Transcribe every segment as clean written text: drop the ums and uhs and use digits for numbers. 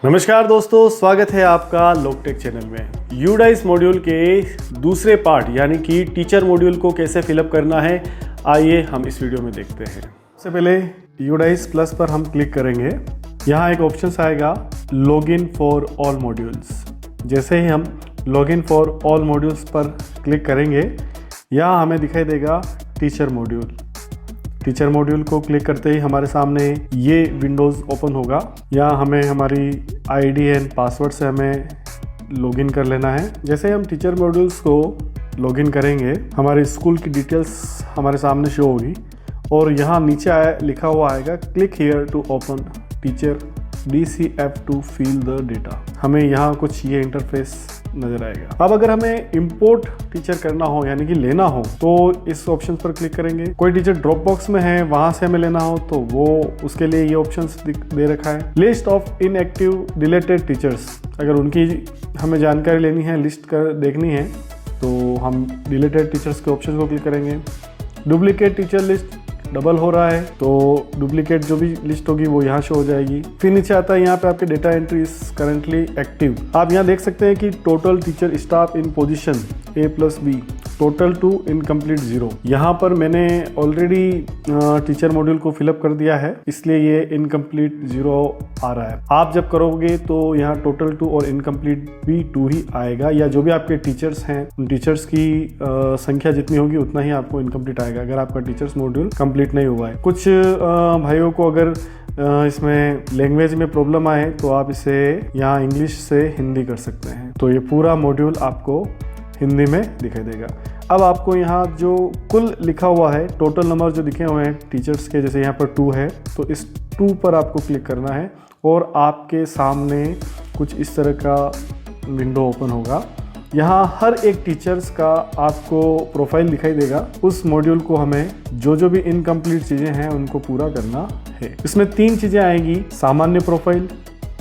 नमस्कार दोस्तों, स्वागत है आपका लोकटेक चैनल में। यूडाइस मॉड्यूल के दूसरे पार्ट यानी कि टीचर मॉड्यूल को कैसे फिलअप करना है, आइए हम इस वीडियो में देखते हैं। सबसे पहले यूडाइस प्लस पर हम क्लिक करेंगे। यहाँ एक ऑप्शन आएगा लॉगिन फॉर ऑल मॉड्यूल्स। जैसे ही हम लॉगिन फॉर ऑल मॉड्यूल्स पर क्लिक करेंगे, यहाँ हमें दिखाई देगा टीचर मॉड्यूल। टीचर मॉड्यूल को क्लिक करते ही हमारे सामने ये विंडोज़ ओपन होगा। यहाँ हमें हमारी आईडी एंड पासवर्ड से हमें लॉगिन कर लेना है। जैसे हम टीचर मॉड्यूल्स को लॉगिन करेंगे, हमारे स्कूल की डिटेल्स हमारे सामने शो होगी और यहाँ नीचे लिखा हुआ आएगा click here to open teacher DCF to fill the data. हमें यहाँ कुछ ये इंटरफेस नजर आएगा। अब अगर हमें इंपोर्ट टीचर करना हो यानी कि लेना हो तो इस ऑप्शन पर क्लिक करेंगे। कोई टीचर ड्रॉप बॉक्स में है, वहां से हमें लेना हो तो वो उसके लिए ये ऑप्शन दे रखा है। List of inactive deleted teachers, अगर उनकी हमें जानकारी लेनी है, लिस्ट कर देखनी है तो हम डिलीटेड टीचर्स के ऑप्शन को क्लिक करेंगे। डुप्लीकेट टीचर लिस्ट डबल हो रहा है तो डुप्लीकेट जो भी लिस्ट होगी वो यहाँ शो हो जाएगी। फिर नीचे आता है यहाँ पे आपके data entry is currently active. आप यहाँ देख सकते हैं कि टोटल टीचर स्टाफ इन position A+B total two incomplete 0। यहाँ पर मैंने ऑलरेडी टीचर मॉड्यूल को फिलअप कर दिया है, इसलिए ये इनकम्प्लीट 0 आ रहा है। आप जब करोगे तो यहाँ टोटल 2 और इनकम्प्लीट भी 2 ही आएगा, या जो भी आपके टीचर्स हैं उन टीचर्स की संख्या जितनी होगी उतना ही आपको इनकम्प्लीट आएगा अगर आपका टीचर्स मॉड्यूल कंप्लीट नहीं हुआ है। कुछ भाइयों को अगर इसमें लैंग्वेज में प्रॉब्लम आए तो आप इसे यहाँ इंग्लिश से हिंदी कर सकते हैं, तो ये पूरा मॉड्यूल आपको हिंदी में दिखाई देगा। अब आपको यहाँ जो कुल लिखा हुआ है, टोटल नंबर जो लिखे हुए हैं टीचर्स के, जैसे यहाँ पर 2 है तो इस 2 पर आपको क्लिक करना है और आपके सामने कुछ इस तरह का विंडो ओपन होगा। यहाँ हर एक टीचर्स का आपको प्रोफाइल दिखाई देगा। उस मॉड्यूल को हमें जो भी इनकम्प्लीट चीज़ें हैं उनको पूरा करना है। इसमें 3 चीज़ें आएंगी, सामान्य प्रोफाइल,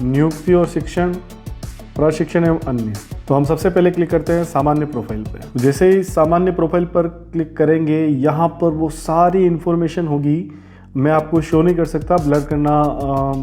नियुक्ति और शिक्षण, प्रशिक्षण एवं अन्य। तो हम सबसे पहले क्लिक करते हैं सामान्य प्रोफाइल पर। जैसे ही सामान्य प्रोफाइल पर क्लिक करेंगे, यहाँ पर वो सारी इन्फॉर्मेशन होगी। मैं आपको शो नहीं कर सकता, ब्लर करना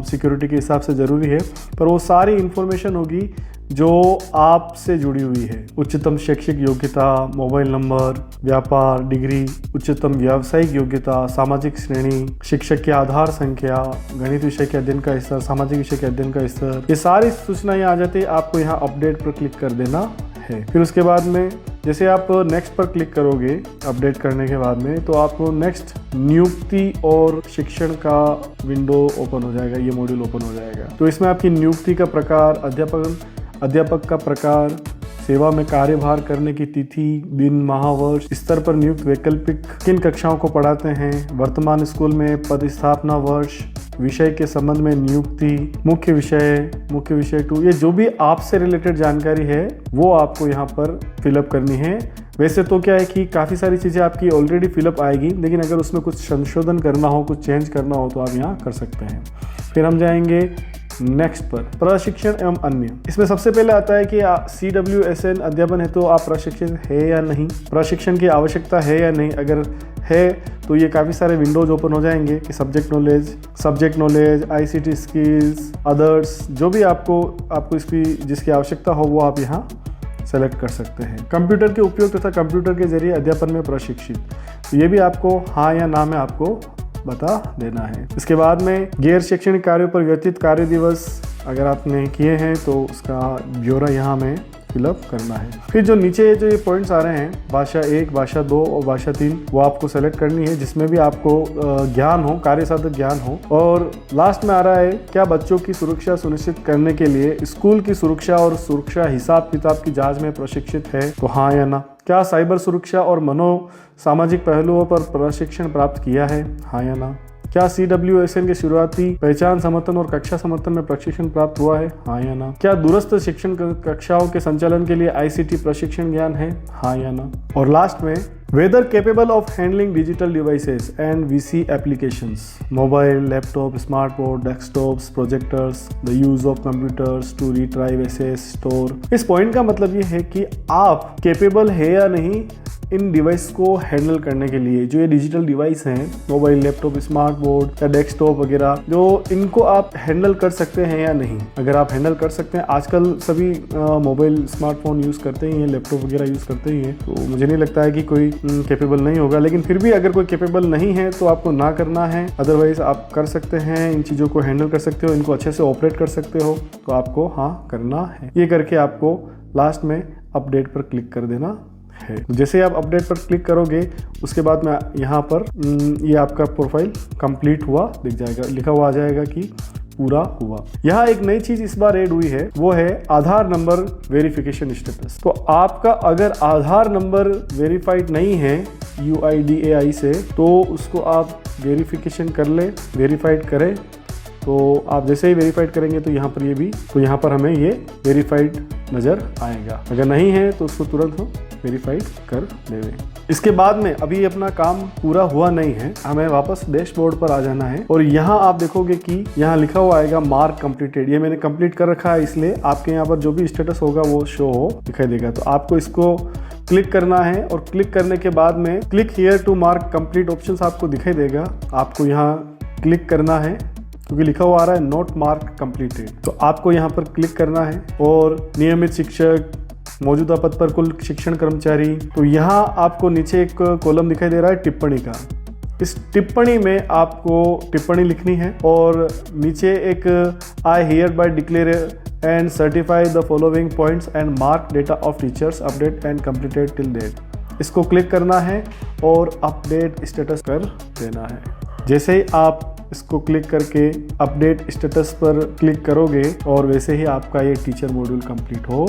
सिक्योरिटी के हिसाब से ज़रूरी है, पर वो सारी इन्फॉर्मेशन होगी जो आपसे जुड़ी हुई है। उच्चतम शैक्षिक योग्यता, मोबाइल नंबर, व्यापार, डिग्री, उच्चतम व्यावसायिक योग्यता, सामाजिक श्रेणी, शिक्षक की आधार संख्या, गणित विषय के अध्ययन का स्तर, सामाजिक विषय के अध्ययन का स्तर, ये सारी सूचनाएं आ जाती है। आपको यहाँ अपडेट पर क्लिक कर देना है। फिर उसके बाद में जैसे आप नेक्स्ट पर क्लिक करोगे अपडेट करने के बाद में, तो आपको नेक्स्ट नियुक्ति और शिक्षण का विंडो ओपन हो जाएगा, ये मॉड्यूल ओपन हो जाएगा। तो इसमें आपकी नियुक्ति का प्रकार, अध्यापक का प्रकार, सेवा में कार्यभार करने की तिथि, दिन, माह, वर्ष, स्तर पर नियुक्त वैकल्पिक किन कक्षाओं को पढ़ाते हैं, वर्तमान स्कूल में पदस्थापना वर्ष, विषय के संबंध में नियुक्ति, मुख्य विषय 2, ये जो भी आपसे रिलेटेड जानकारी है वो आपको यहाँ पर फिलअप करनी है। वैसे तो क्या है कि काफ़ी सारी चीज़ें आपकी ऑलरेडी फिलअप आएगी, लेकिन अगर उसमें कुछ संशोधन करना हो, कुछ चेंज करना हो तो आप यहाँ कर सकते हैं। फिर हम जाएंगे नेक्स्ट पर, प्रशिक्षण एवं अन्य। इसमें सबसे पहले आता है कि CWSN अध्यापन है तो आप प्रशिक्षित है या नहीं, प्रशिक्षण की आवश्यकता है या नहीं। अगर है तो ये काफ़ी सारे विंडोज ओपन हो जाएंगे कि subject knowledge, ICT skills, others, जो भी आपको इसकी जिसकी आवश्यकता हो वो आप यहाँ सेलेक्ट कर सकते हैं। कंप्यूटर के उपयोग तथा कंप्यूटर के जरिए अध्यापन में प्रशिक्षित, तो ये भी आपको हाँ या ना में आपको बता देना है। इसके बाद में गैर शैक्षणिक कार्यों पर व्यतीत कार्य दिवस अगर आपने किए हैं तो उसका ब्यौरा यहाँ में फिलअप करना है। फिर जो नीचे जो ये पॉइंट्स आ रहे हैं, भाषा 1, भाषा 2 और भाषा 3, वो आपको सेलेक्ट करनी है जिसमें भी आपको ज्ञान हो, कार्य साधक ज्ञान हो। और लास्ट में आ रहा है, क्या बच्चों की सुरक्षा सुनिश्चित करने के लिए स्कूल की सुरक्षा और सुरक्षा हिसाब किताब की जांच में प्रशिक्षित है, तो हाँ या ना। क्या साइबर सुरक्षा और सामाजिक पहलुओं पर प्रशिक्षण प्राप्त किया है, हाँ या ना। क्या CWSN के शुरुआती पहचान समर्थन और कक्षा समर्थन में प्रशिक्षण प्राप्त हुआ है, हाँ या ना। क्या दूरस्थ शिक्षण कक्षाओं के संचालन के लिए ICT प्रशिक्षण ज्ञान है, हाँ या ना। और लास्ट में whether capable of handling digital devices and VC applications, mobile, laptop, smartboard, desktops, projectors, the use of computers to retrieve, access, store. इस पॉइंट का मतलब ये है कि आप केपेबल है या नहीं इन डिवाइस को हैंडल करने के लिए जो ये डिजिटल डिवाइस हैं, मोबाइल, लैपटॉप, स्मार्ट बोर्ड या डेस्कटॉप वगैरह, जो इनको आप हैंडल कर सकते हैं या नहीं। अगर आप हैंडल कर सकते हैं, आजकल सभी मोबाइल स्मार्टफोन यूज़ करते ही हैं, लैपटॉप वगैरह यूज़ करते ही हैं, तो मुझे नहीं लगता है कि कोई कैपेबल नहीं होगा। लेकिन फिर भी अगर कोई कैपेबल नहीं है तो आपको ना करना है, अदरवाइज आप कर सकते हैं, इन चीज़ों को हैंडल कर सकते हो, इनको अच्छे से ऑपरेट कर सकते हो, तो आपको हाँ करना है। ये करके आपको लास्ट में अपडेट पर क्लिक कर देना है। जैसे आप अपडेट पर क्लिक करोगे उसके बाद में यहाँ पर ये आपका प्रोफाइल कंप्लीट हुआ दिख जाएगा, लिखा हुआ आ जाएगा कि पूरा हुआ। यहाँ एक नई चीज इस बार ऐड हुई है, वो है आधार नंबर वेरिफिकेशन स्टेटस। तो आपका अगर आधार नंबर वेरीफाइड नहीं है UIDAI से, तो उसको आप वेरिफिकेशन कर ले, वेरीफाइड करें। तो आप जैसे ही वेरीफाइड करेंगे तो यहाँ पर ये भी, तो यहाँ पर हमें ये वेरीफाइड नज़र आएगा। अगर नहीं है तो उसको तुरंत हम वेरीफाइड कर देंगे। इसके बाद में अभी अपना काम पूरा हुआ नहीं है, हमें वापस डैशबोर्ड पर आ जाना है और यहाँ आप देखोगे कि यहाँ लिखा हुआ आएगा मार्क कंप्लीटेड। ये मैंने कंप्लीट कर रखा है, इसलिए आपके यहाँ पर जो भी स्टेटस होगा वो शो हो दिखाई देगा। तो आपको इसको क्लिक करना है और क्लिक करने के बाद में click here to mark complete options आपको दिखाई देगा। आपको यहाँ क्लिक करना है क्योंकि लिखा हुआ आ रहा है नॉट मार्क कंप्लीटेड। तो आपको यहाँ पर क्लिक करना है और नियमित शिक्षक, मौजूदा पद पर कुल शिक्षण कर्मचारी, तो यहाँ आपको नीचे एक कॉलम दिखाई दे रहा है टिप्पणी का। इस टिप्पणी में आपको टिप्पणी लिखनी है और नीचे एक I hereby declare and certify the following points and mark data of teachers update and completed till date. इसको क्लिक करना है और अपडेट स्टेटस कर देना है। जैसे ही आप इसको क्लिक करके अपडेट स्टेटस पर क्लिक करोगे और वैसे ही आपका ये टीचर मॉड्यूल कंप्लीट हो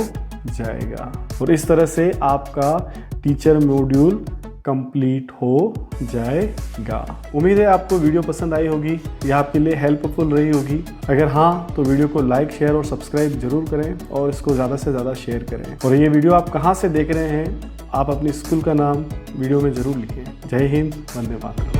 जाएगा। और इस तरह से आपका टीचर मॉड्यूल कंप्लीट हो जाएगा। उम्मीद है आपको वीडियो पसंद आई होगी, ये आपके लिए हेल्पफुल रही होगी। अगर हाँ तो वीडियो को लाइक, शेयर और सब्सक्राइब जरूर करें और इसको ज़्यादा से ज़्यादा शेयर करें। और ये वीडियो आप कहाँ से देख रहे हैं, आप अपनी स्कूल का नाम वीडियो में ज़रूर लिखें। जय हिंद, वंदे मातरम।